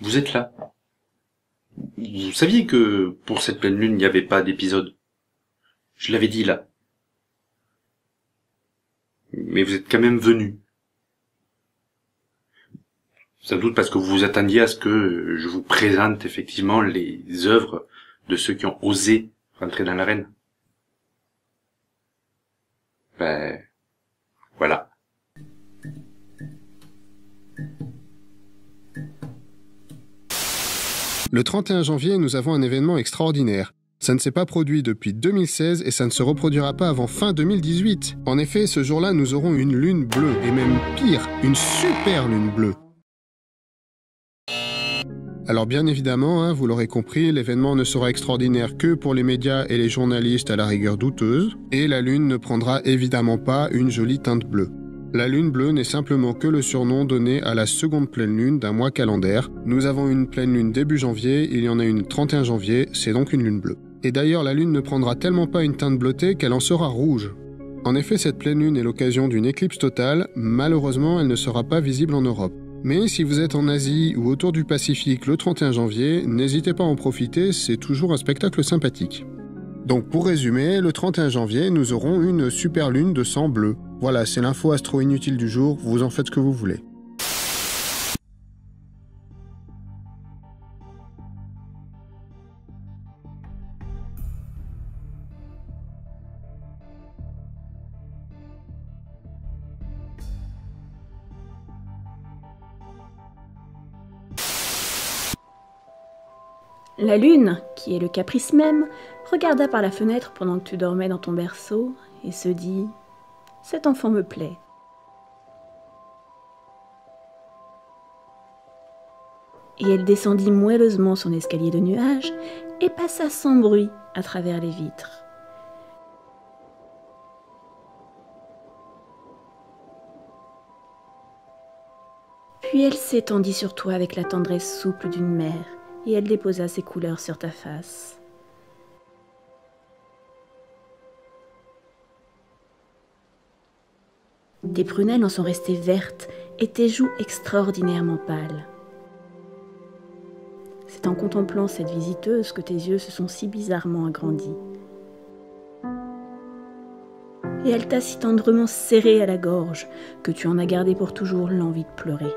vous êtes là. Vous saviez que pour cette pleine lune, il n'y avait pas d'épisode. Je l'avais dit là. Mais vous êtes quand même venu. Sans doute parce que vous vous attendiez à ce que je vous présente effectivement les œuvres de ceux qui ont osé rentrer dans l'arène. Ben, voilà. Le 31 janvier, nous avons un événement extraordinaire. Ça ne s'est pas produit depuis 2016 et ça ne se reproduira pas avant fin 2018. En effet, ce jour-là, nous aurons une lune bleue, et même pire, une super lune bleue. Alors bien évidemment, vous l'aurez compris, l'événement ne sera extraordinaire que pour les médias et les journalistes à la rigueur douteuse, et la lune ne prendra évidemment pas une jolie teinte bleue. La lune bleue n'est simplement que le surnom donné à la seconde pleine lune d'un mois calendaire. Nous avons une pleine lune début janvier, il y en a une 31 janvier, c'est donc une lune bleue. Et d'ailleurs, la lune ne prendra tellement pas une teinte bleutée qu'elle en sera rouge. En effet, cette pleine lune est l'occasion d'une éclipse totale, malheureusement elle ne sera pas visible en Europe. Mais si vous êtes en Asie ou autour du Pacifique le 31 janvier, n'hésitez pas à en profiter, c'est toujours un spectacle sympathique. Donc pour résumer, le 31 janvier, nous aurons une super lune de sang bleu. Voilà, c'est l'info astro inutile du jour, vous en faites ce que vous voulez. La lune, qui est le caprice même, regarda par la fenêtre pendant que tu dormais dans ton berceau et se dit « Cet enfant me plaît ». Et elle descendit moelleusement son escalier de nuages et passa sans bruit à travers les vitres. Puis elle s'étendit sur toi avec la tendresse souple d'une mère, et elle déposa ses couleurs sur ta face. Tes prunelles en sont restées vertes et tes joues extraordinairement pâles. C'est en contemplant cette visiteuse que tes yeux se sont si bizarrement agrandis. Et elle t'a si tendrement serré à la gorge que tu en as gardé pour toujours l'envie de pleurer.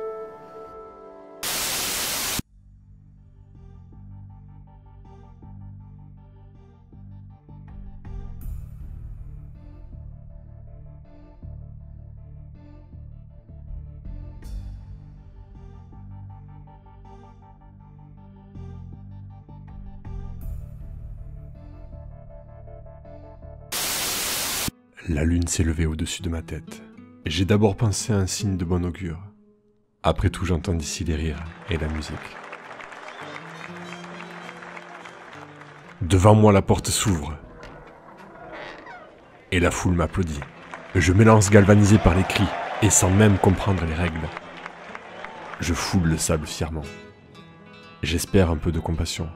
La lune s'est levée au-dessus de ma tête. J'ai d'abord pensé à un signe de bon augure. Après tout, j'entends d'ici les rires et la musique. Devant moi, la porte s'ouvre. Et la foule m'applaudit. Je m'élance galvanisé par les cris et sans même comprendre les règles. Je foule le sable fièrement. J'espère un peu de compassion.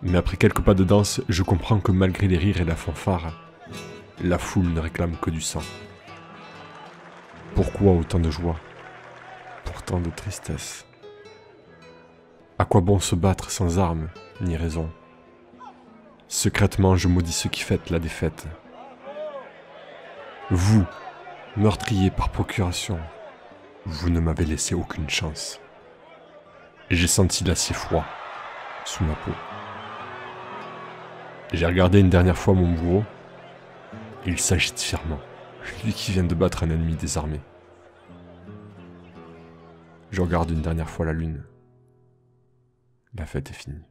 Mais après quelques pas de danse, je comprends que malgré les rires et la fanfare, la foule ne réclame que du sang. Pourquoi autant de joie? Pourtant de tristesse. À quoi bon se battre sans armes ni raison? Secrètement, je maudis ceux qui fêtent la défaite. Vous, meurtrier par procuration, vous ne m'avez laissé aucune chance. J'ai senti l'acier froid sous ma peau. J'ai regardé une dernière fois mon bourreau. Il s'agite fièrement, lui qui vient de battre un ennemi désarmé. Je regarde une dernière fois la lune. La fête est finie.